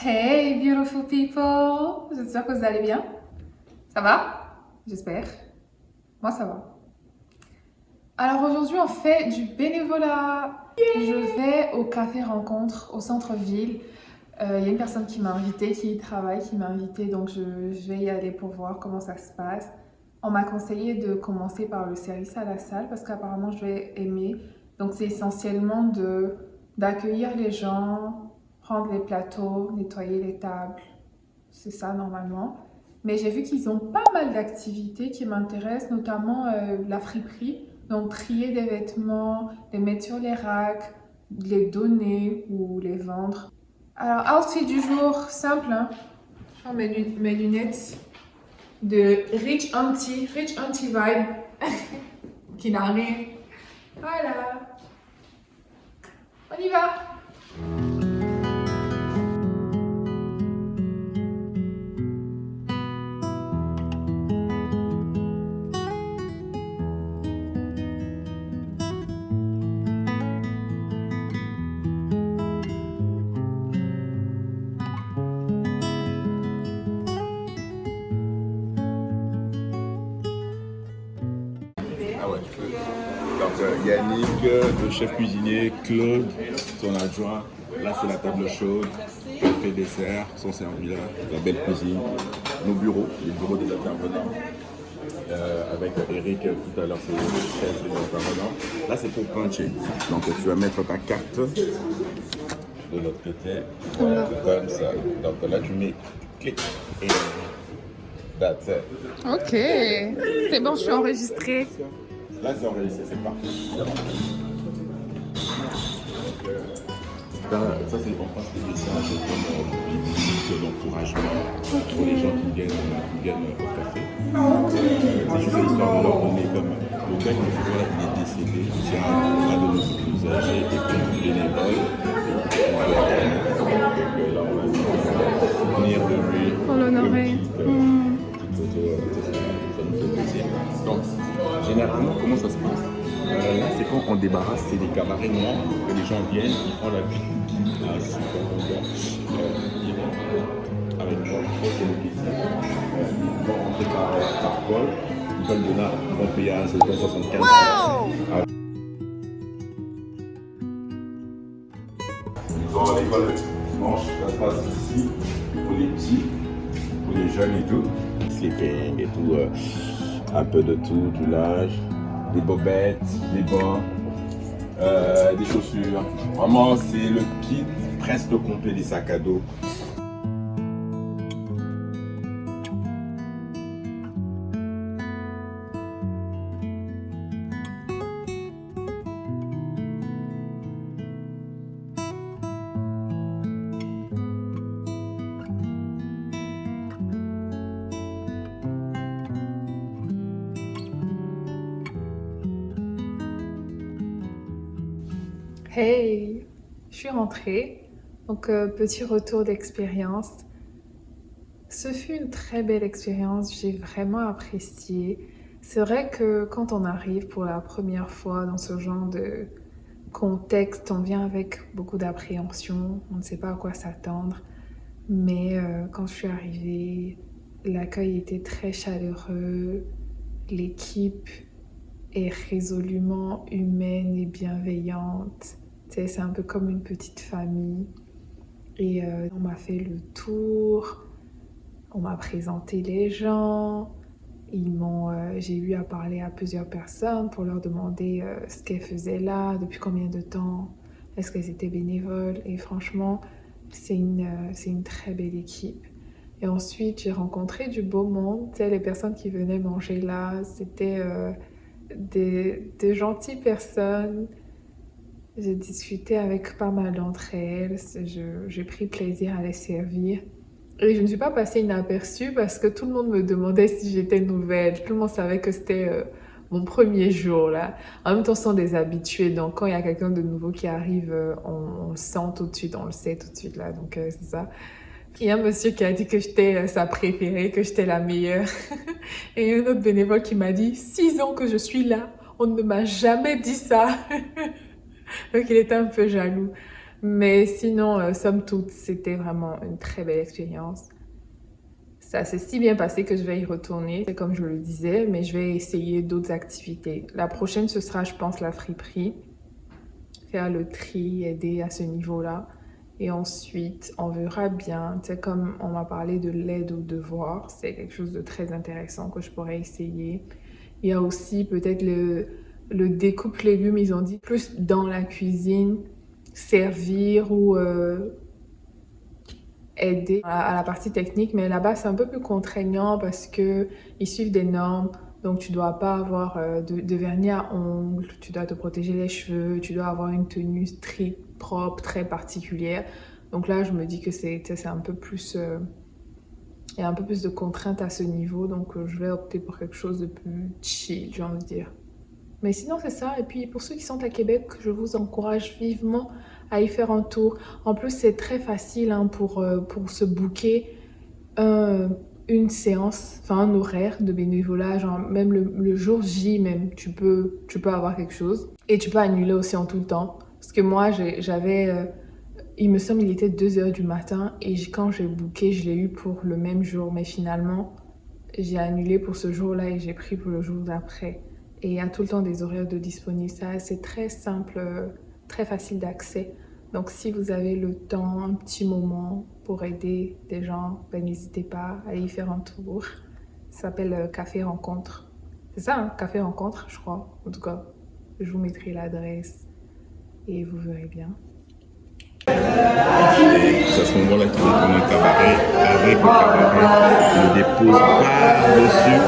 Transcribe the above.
Hey beautiful people, j'espère que vous allez bien. Ça va? J'espère. Moi ça va. Alors aujourd'hui on fait du bénévolat. Je vais au café rencontre au centre-ville. Il y a une personne qui m'a invitée, qui y travaille, qui m'a invitée, donc je vais y aller pour voir comment ça se passe. On m'a conseillé de commencer par le service à la salle parce qu'apparemment je vais aimer. Donc c'est essentiellement d'accueillir les gens, prendre les plateaux, nettoyer les tables. C'est ça normalement. Mais j'ai vu qu'ils ont pas mal d'activités qui m'intéressent, notamment la friperie. Donc trier des vêtements, les mettre sur les racks, les donner ou les vendre. Alors, outfit du jour, simple, hein. Je prends mes lunettes de Rich Auntie vibe, qui n'a rien. Voilà. On y va. Ah ouais, tu peux. Donc Yannick, le chef cuisinier, Claude, son adjoint. Là, c'est la table chaude, café, dessert, sont servis là, la belle cuisine. Nos bureaux, les bureaux des intervenants. Avec Eric, tout à l'heure, c'est le chef des intervenants. Là, c'est pour puncher. Donc, tu vas mettre ta carte de l'autre côté. Voilà, comme ça. Donc là, tu mets clic et that's it. Ok. C'est bon, je suis enregistrée. Là, c'est enregistré, c'est parti. Ça, c'est pour passer des messages comme d'encouragement pour les gens qui viennent au café. C'est juste histoire de leur donner comme le gars qui est décédé, c'est un de nos plus âgés et puis bénévole. Donc là, on va se souvenir de lui. Pour l'honorer. Ça nous fait plaisir. Donc, généralement, comment ça se passe? Là, c'est quand on débarrasse, c'est des cabarets noirs, que les gens viennent, ils font la vie. Ah, super, mon gars. Avec Paul, c'est le plaisir. Ils vont rentrer par Paul, ils veulent donner, ils vont payer à 75. Wow! Ils vont à l'école le dimanche, ça se passe ici, pour les petits, pour les jeunes et tout. Sleeping et tout, un peu de tout, du linge, des bobettes, des bas, des chaussures. Vraiment, c'est le kit presque complet des sacs à dos. Hey, je suis rentrée. Donc, petit retour d'expérience. Ce fut une très belle expérience, j'ai vraiment apprécié. C'est vrai que quand on arrive pour la première fois dans ce genre de contexte, on vient avec beaucoup d'appréhension, on ne sait pas à quoi s'attendre. Mais quand je suis arrivée, l'accueil était très chaleureux, l'équipe est résolument humaine et bienveillante. Tu sais, c'est un peu comme une petite famille. Et on m'a fait le tour, on m'a présenté les gens, j'ai eu à parler à plusieurs personnes pour leur demander ce qu'elles faisaient là, depuis combien de temps, est-ce qu'elles étaient bénévoles. Et franchement, c'est une très belle équipe. Et ensuite, j'ai rencontré du beau monde. Tu sais, les personnes qui venaient manger là, c'était des gentilles personnes. J'ai discuté avec pas mal d'entre elles. J'ai pris plaisir à les servir. Et je ne suis pas passée inaperçue parce que tout le monde me demandait si j'étais nouvelle. Tout le monde savait que c'était mon premier jour là. En même temps, ce sont des habitués. Donc, quand il y a quelqu'un de nouveau qui arrive, on le sent tout de suite, on le sait tout de suite là. Donc, c'est ça. Il y a un monsieur qui a dit que j'étais sa préférée, que j'étais la meilleure. Et un autre bénévole qui m'a dit 6 ans que je suis là, on ne m'a jamais dit ça. Donc il était un peu jaloux. Mais sinon, somme toute, c'était vraiment une très belle expérience. Ça s'est si bien passé que je vais y retourner, c'est comme je le disais, mais je vais essayer d'autres activités. La prochaine, ce sera, je pense, la friperie. Faire le tri, aider à ce niveau-là. Et ensuite, on verra bien. Tu sais, comme on m'a parlé de l'aide aux devoirs, c'est quelque chose de très intéressant que je pourrais essayer. Il y a aussi peut-être le découpe légumes, ils ont dit, plus dans la cuisine, servir ou aider à la partie technique, mais là-bas c'est un peu plus contraignant parce que ils suivent des normes, donc tu dois pas avoir de vernis à ongles, tu dois te protéger les cheveux, tu dois avoir une tenue stricte, propre, très particulière. Donc là je me dis que c'est un peu plus, il y a un peu plus de contraintes à ce niveau, donc je vais opter pour quelque chose de plus chill, j'ai envie de dire. Mais sinon, c'est ça. Et puis, pour ceux qui sont à Québec, je vous encourage vivement à y faire un tour. En plus, c'est très facile hein, pour se booker un- une séance, enfin un horaire de bénévolat. Genre, même le jour J, même, tu peux avoir quelque chose. Et tu peux annuler aussi en tout le temps. Parce que moi, j'avais... il me semble il était 2 heures du matin. Et quand j'ai booké, je l'ai eu pour le même jour. Mais finalement, j'ai annulé pour ce jour-là et j'ai pris pour le jour d'après. Et il y a tout le temps des horaires de disponibles. Ça, c'est très simple, très facile d'accès. Donc, si vous avez le temps, un petit moment pour aider des gens, ben, n'hésitez pas à y faire un tour. Ça s'appelle Café Rencontre. C'est ça, hein, Café Rencontre, je crois. En tout cas, je vous mettrai l'adresse et vous verrez bien. Et c'est à ce moment-là qu'il va prendre un cabaret avec le cabaret, le dépose par-dessus